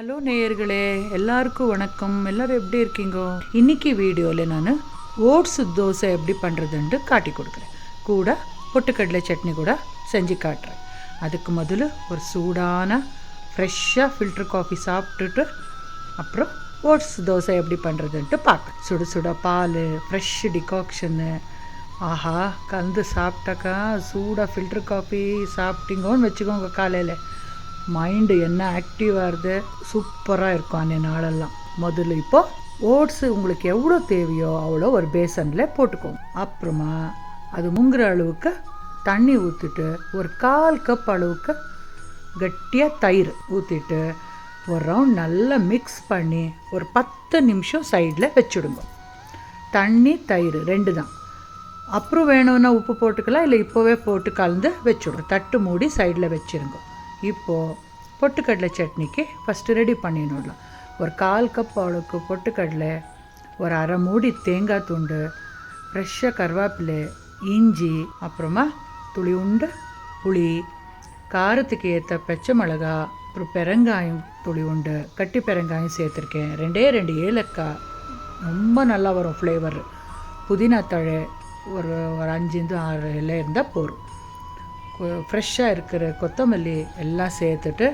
Hello நேயர்களே, எல்லாருக்கும் வணக்கம். எல்லோரும் எப்படி இருக்கீங்கோ? இன்றைக்கி வீடியோவில் நான் ஓட்ஸ் தோசை எப்படி பண்ணுறதுன்ட்டு காட்டி கொடுக்குறேன். கூட பொட்டுக்கடலை சட்னி கூட செஞ்சு காட்டுறேன். அதுக்கு முதல்ல ஒரு சூடான ஃப்ரெஷ்ஷாக ஃபில்டர் காஃபி சாப்பிட்டுட்டு அப்புறம் ஓட்ஸ் தோசை எப்படி பண்ணுறதுன்ட்டு பார்க்க. சுட சுட பால், ஃப்ரெஷ் டிகாக்ஷனு, ஆஹா கலந்து சாப்பிட்டாக்கா சூடாக ஃபில்டர் காஃபி சாப்பிட்டீங்கன்னு வச்சுக்கோங்க. காலையில் மைண்டு என்ன ஆக்டிவாக இருது, சூப்பராக இருக்கும் அன்றைய நாளெல்லாம். முதல்ல இப்போது ஓட்ஸு உங்களுக்கு எவ்வளோ தேவையோ அவ்வளோ ஒரு பேசனில் போட்டுக்கோங்க. அப்புறமா அது முங்குற அளவுக்கு தண்ணி ஊற்றிட்டு ஒரு 1/4 கப் அளவுக்கு கட்டியாக தயிர் ஊற்றிட்டு ஒரு ரவுண்ட் நல்லா மிக்ஸ் பண்ணி ஒரு 10 நிமிஷம் சைடில் வச்சுடுங்க. தண்ணி தயிர் 2 தான். அப்புறம் வேணும்னா உப்பு போட்டுக்கலாம், இல்லை இப்போவே போட்டு கலந்து வச்சுடுங்க. தட்டு மூடி சைடில் வச்சுருங்க. இப்போது பொட்டுக்கடலை சட்னிக்கு ஃபஸ்ட்டு ரெடி பண்ணிடலாம். ஒரு 1/4 கப் அளவுக்கு பொட்டுக்கடலை, ஒரு 1/2 மூடி தேங்காய் துண்டு, ஃப்ரெஷ்ஷாக கருவேப்பிலை, இஞ்சி, அப்புறமா துளி உண்டு புளி, காரத்துக்கு ஏற்ற பச்சை மிளகா, அப்புறம் பெருங்காயம் துளி உண்டு, கட்டி பெருங்காயம் சேர்த்துருக்கேன். 2 ஏலக்காய், ரொம்ப நல்லா வரும் ஃப்ளேவர். புதினா தழை ஒரு 5-6 இலை இருந்தால் போதும். ஃப்ரெஷ்ஷாக இருக்கிற கொத்தமல்லி எல்லாம் சேர்த்துட்டு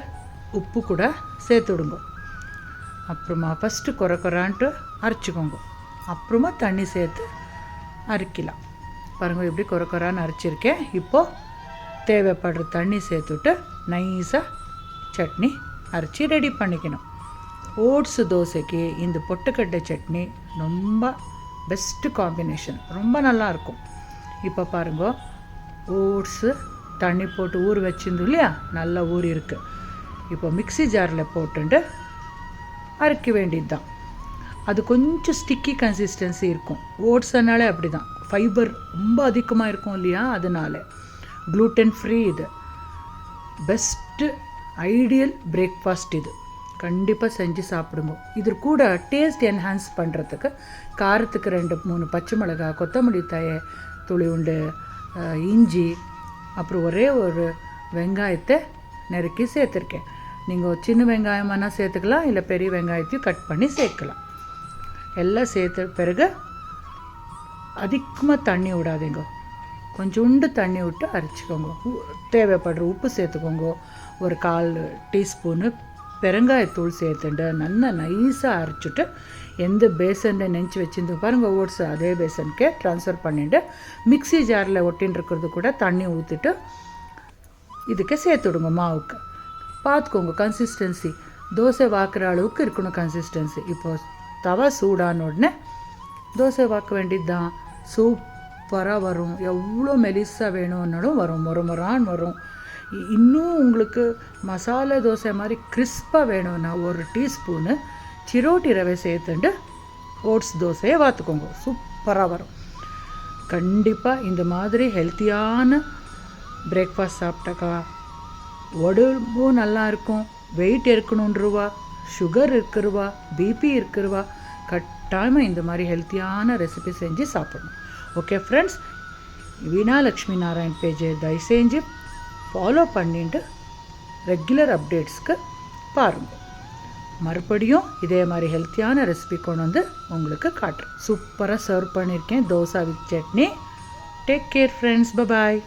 உப்பு கூட சேர்த்து விடுங்க. அப்புறமா ஃபஸ்ட்டு குறைக்குறான்ட்டு அரைச்சிக்கோங்க. அப்புறமா தண்ணி சேர்த்து அரைக்கலாம். பாருங்கள் எப்படி குறைக்குறான்னு அரைச்சிருக்கேன். இப்போது தேவைப்படுற தண்ணி சேர்த்துட்டு நைஸாக சட்னி அரைச்சி ரெடி பண்ணிக்கணும். ஓட்ஸு தோசைக்கு இந்த பொட்டுக்கடலை சட்னி ரொம்ப பெஸ்ட்டு காம்பினேஷன், ரொம்ப நல்லாயிருக்கும். இப்போ பாருங்க, ஓட்ஸு தண்ணி போட்டு ஊற வச்சிருந்தோம் இல்லையா, நல்லா ஊறி இருக்குது. இப்போ மிக்ஸி ஜாரில் போட்டுட்டு அரைக்க வேண்டியது தான். அது கொஞ்சம் ஸ்டிக்கி கன்சிஸ்டன்சி இருக்கும். ஓட்ஸ்னாலே அப்படி தான், ஃபைபர் ரொம்ப அதிகமாக இருக்கும் இல்லையா, அதனால க்ளூட்டன் ஃப்ரீ. இது பெஸ்ட்டு ஐடியல் பிரேக்ஃபாஸ்ட். இது கண்டிப்பாக செஞ்சு சாப்பிடுங்க. இது கூட டேஸ்ட் என்ஹான்ஸ் பண்ணுறதுக்கு காரத்துக்கு 2-3 பச்சை மிளகா, கொத்தமல்லி தழை துளி உண்டு, இஞ்சி, அப்புறம் ஒரே ஒரு வெங்காயத்தை நறுக்கி சேர்த்துருக்கேன். நீங்கள் சின்ன வெங்காயமானா சேர்த்துக்கலாம், இல்லை பெரிய வெங்காயத்தையும் கட் பண்ணி சேர்க்கலாம். எல்லாம் சேர்த்த பிறகு அதிகமாக தண்ணி விடாதீங்க, கொஞ்சோண்டு தண்ணி விட்டு அரைச்சிக்கோங்க. தேவைப்படுற உப்பு சேர்த்துக்கோங்க. ஒரு 1/4 டீஸ்பூனு பெருங்காயத்தூள் சேர்த்துட்டு நல்லா நைஸாக அரைச்சிட்டு எந்த பேசனில் நெஞ்சு வச்சுருந்து பாருங்கள் ஓட்ஸ், அதே பேசனுக்கே ட்ரான்ஸ்ஃபர் பண்ணிவிட்டு மிக்ஸி ஜாரில் ஒட்டின்னு இருக்கிறது கூட தண்ணி ஊற்றிட்டு இதுக்கு சேர்த்துடுங்க. மாவுக்கு பார்த்துக்கோங்க கன்சிஸ்டன்சி, தோசை வாக்குற அளவுக்கு இருக்கணும் கன்சிஸ்டன்சி. இப்போது தவா சூடான உடனே தோசை வாக்க வேண்டியது தான். சூப்பராக வரும். எவ்வளோ மெலிசாக வேணும்னாலும் வரும், மொரமொரான்னு வரும். இன்னும் உங்களுக்கு மசாலா தோசை மாதிரி கிறிஸ்பாக வேணும்னா 1 டீஸ்பூனு சிரோட்டி ரவை சேர்த்துட்டு ஓட்ஸ் தோசையை வாத்துக்கோங்க. சூப்பராக வரும். கண்டிப்பாக இந்த மாதிரி ஹெல்த்தியான பிரேக்ஃபாஸ்ட் சாப்பிட்டாக்கா உடம்பும் நல்லாயிருக்கும். வெயிட் இருக்கணுன்றவா, சுகர் இருக்கிறவா, பிபி இருக்கிறவா கட்டாயமாக இந்த மாதிரி ஹெல்த்தியான ரெசிபி செஞ்சு சாப்பிடணும். ஓகே ஃப்ரெண்ட்ஸ், வீணா லக்ஷ்மி நாராயண் பேஜை தயவு செஞ்சு ஃபாலோ பண்ணிட்டு ரெகுலர் அப்டேட்ஸ்க்கு பாருங்கள். மறுபடியும் இதே மாதிரி ஹெல்த்தியான ரெசிபி கொண்டு வந்து உங்களுக்கு காட்டுறேன். சூப்பராக சர்வ் பண்ணியிருக்கேன் dosa with chutney. Take care friends, bye bye.